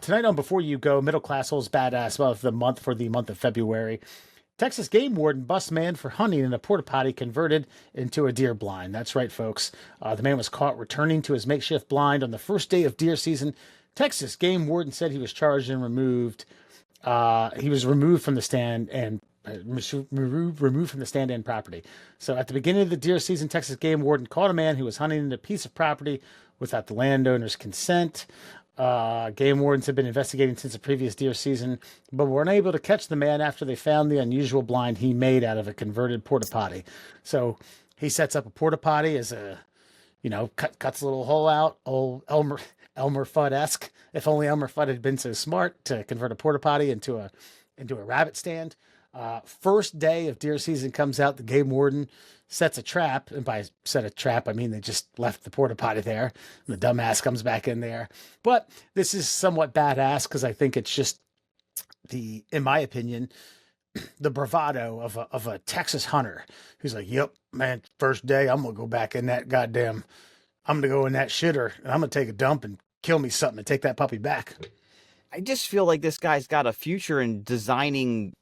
Tonight on Before You Go, Middle Class Holes Badass of the month for the month of February. Texas game warden busts man for hunting in a porta potty converted into a deer blind. That's right, folks. The man was caught returning to his makeshift blind on the first day of deer season. Texas game warden said he was charged and removed. He was removed from the stand and removed from the stand and property. So at the beginning of the deer season, Texas game warden caught a man who was hunting in a piece of property without the landowner's consent. Game wardens have been investigating since the previous deer season, but were unable to catch the man after they found the unusual blind he made out of a converted porta potty. So he sets up a porta potty as a, cuts a little hole out, old Elmer Fudd-esque. If only Elmer Fudd had been so smart to convert a porta potty into a rabbit stand. First day of deer season comes out, the game warden sets a trap, and by set a trap, I mean they just left the porta potty there. And the dumbass comes back in there. But this is somewhat badass because I think it's just in my opinion, the bravado of a Texas hunter who's like, "Yep, man, first day I'm gonna go back in that I'm gonna go in that shitter and I'm gonna take a dump and kill me something and take that puppy back." I just feel like this guy's got a future in designing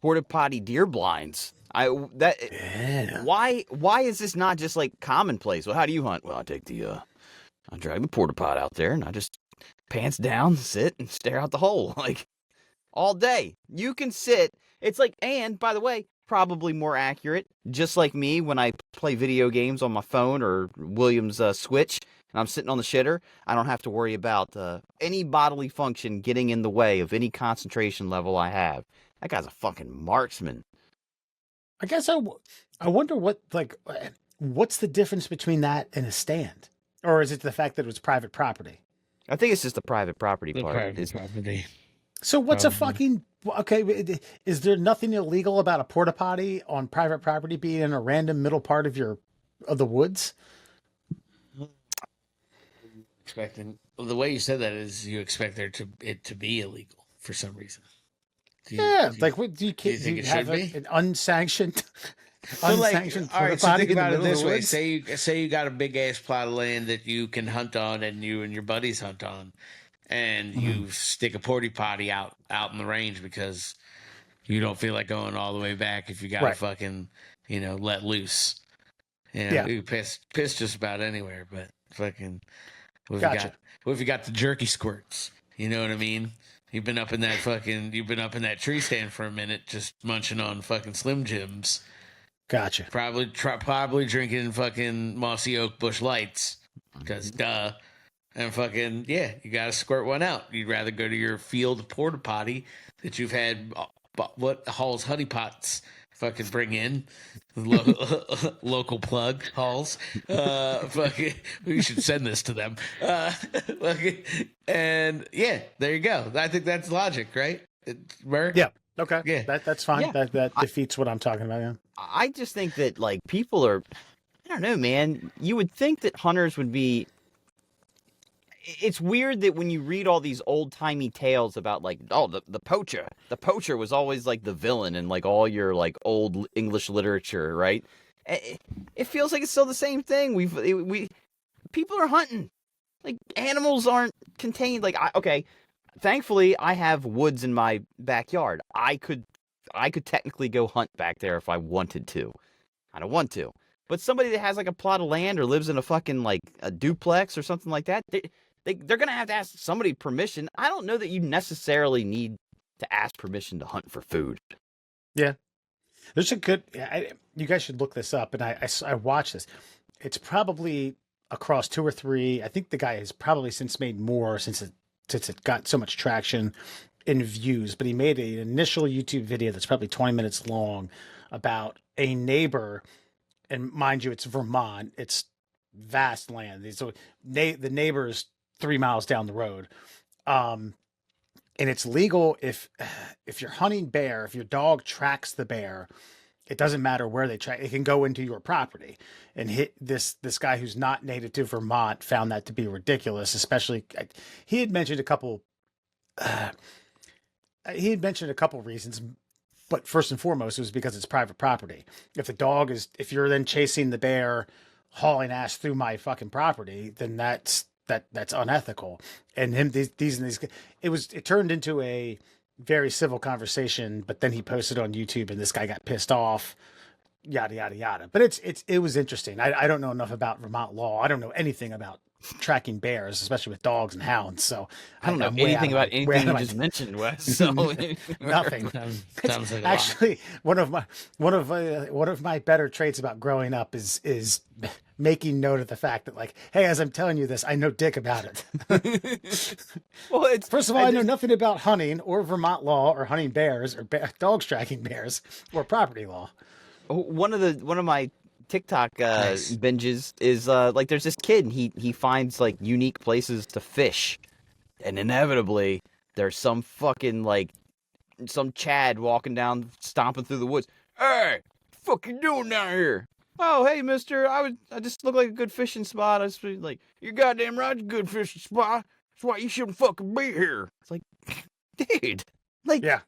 porta potty deer blinds. Why is this not just like commonplace? Well, how do you hunt? Well, I drag the porta pot out there and I just pants down, sit and stare out the hole like all day. You can sit. It's like, and by the way, probably more accurate. Just like me when I play video games on my phone or Williams Switch and I'm sitting on the shitter, I don't have to worry about any bodily function getting in the way of any concentration level I have. That guy's a fucking marksman. I guess I wonder what's the difference between that and a stand? Or is it the fact that it was private property? I think it's just the private property part. Private property. So what's a fucking... Okay, is there nothing illegal about a porta potty on private property being in a random middle part of the woods? The way you said that is you expect it to be illegal for some reason. Do you think it should be an unsanctioned? So all right, so think about it this way: say you got a big ass plot of land that you can hunt on, and you and your buddies hunt on, and you stick a porta potty out in the range because you don't feel like going all the way back if you got to fucking let loose. You piss just about anywhere, but fucking what if you got the jerky squirts? You know what I mean? You've been up in that tree stand for a minute, just munching on fucking Slim Jims. Gotcha. Probably drinking fucking Mossy Oak Bush Lights, because duh. And fucking you gotta squirt one out. You'd rather go to your field porta potty that you've had Hall's Honey Pots fucking bring in. Local plug, Halls. Fucking, we should send this to them. And there you go. I think that's logic, right? Yeah. Okay. Yeah. That's fine. Yeah. That defeats what I'm talking about. Yeah. I just think that like people are, I don't know, man. You would think that hunters would be. It's weird that when you read all these old-timey tales about like, oh, the poacher was always like the villain in like all your like old English literature, right? It feels like it's still the same thing. People are hunting, like animals aren't contained. Like thankfully I have woods in my backyard. I could technically go hunt back there if I wanted to. I don't want to, but somebody that has like a plot of land or lives in a fucking like a duplex or something like that. They're going to have to ask somebody permission. I don't know that you necessarily need to ask permission to hunt for food. Yeah. There's a good... you guys should look this up, and I watched this. It's probably across 2 or 3. I think the guy has probably since made more since it got so much traction in views, but he made an initial YouTube video that's probably 20 minutes long about a neighbor, and mind you, it's Vermont. It's vast land. So the neighbor's 3 miles down the road. And it's legal if you're hunting bear, if your dog tracks the bear, it doesn't matter where they track, it can go into your property. And hit this guy who's not native to Vermont found that to be ridiculous, especially he had mentioned a couple reasons, but first and foremost, it was because it's private property. If you're then chasing the bear, hauling ass through my fucking property, then that's that's unethical. And him these it turned into a very civil conversation, but then he posted on YouTube and this guy got pissed off, yada yada yada. But it was interesting. I don't know enough about Vermont law. I don't know anything about tracking bears, especially with dogs and hounds. So I don't know anything about anything you just mentioned, Wes. So nothing. Sounds like Actually, one of my better traits about growing up is making note of the fact that, like, hey, as I'm telling you this, I know dick about it. Well, first of all, I know nothing about hunting or Vermont law or hunting bears or dogs tracking bears or property law. One of my TikTok binges is like there's this kid and he finds like unique places to fish, and inevitably there's some fucking like some Chad walking down stomping through the woods. Hey, fuck you doing down here? Oh, hey, mister, I just look like a good fishing spot. I just like, you're goddamn right, it's a good fishing spot. That's why you shouldn't fucking be here. It's like, dude, like, yeah.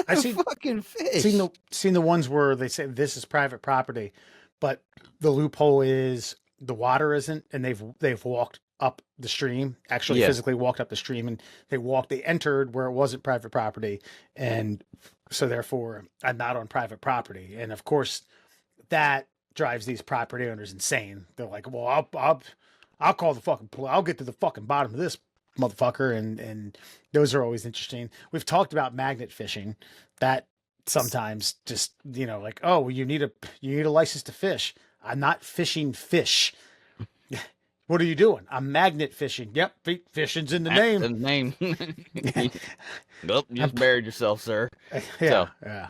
I've seen fucking fish. Seen the ones where they say this is private property, but the loophole is the water isn't, and they've walked up the stream, actually physically walked up the stream, and they entered where it wasn't private property, and so therefore I'm not on private property, and of course that drives these property owners insane. They're like, well, I'll call the fucking police. I'll get to the fucking bottom of this motherfucker, and those are always interesting. We've talked about magnet fishing. That sometimes just, like, oh, well, you need a license to fish. I'm not fishing fish. What are you doing? I'm magnet fishing. Yep, fishing's in the name. In the name. Nope, you just buried yourself, sir. Yeah, so, yeah.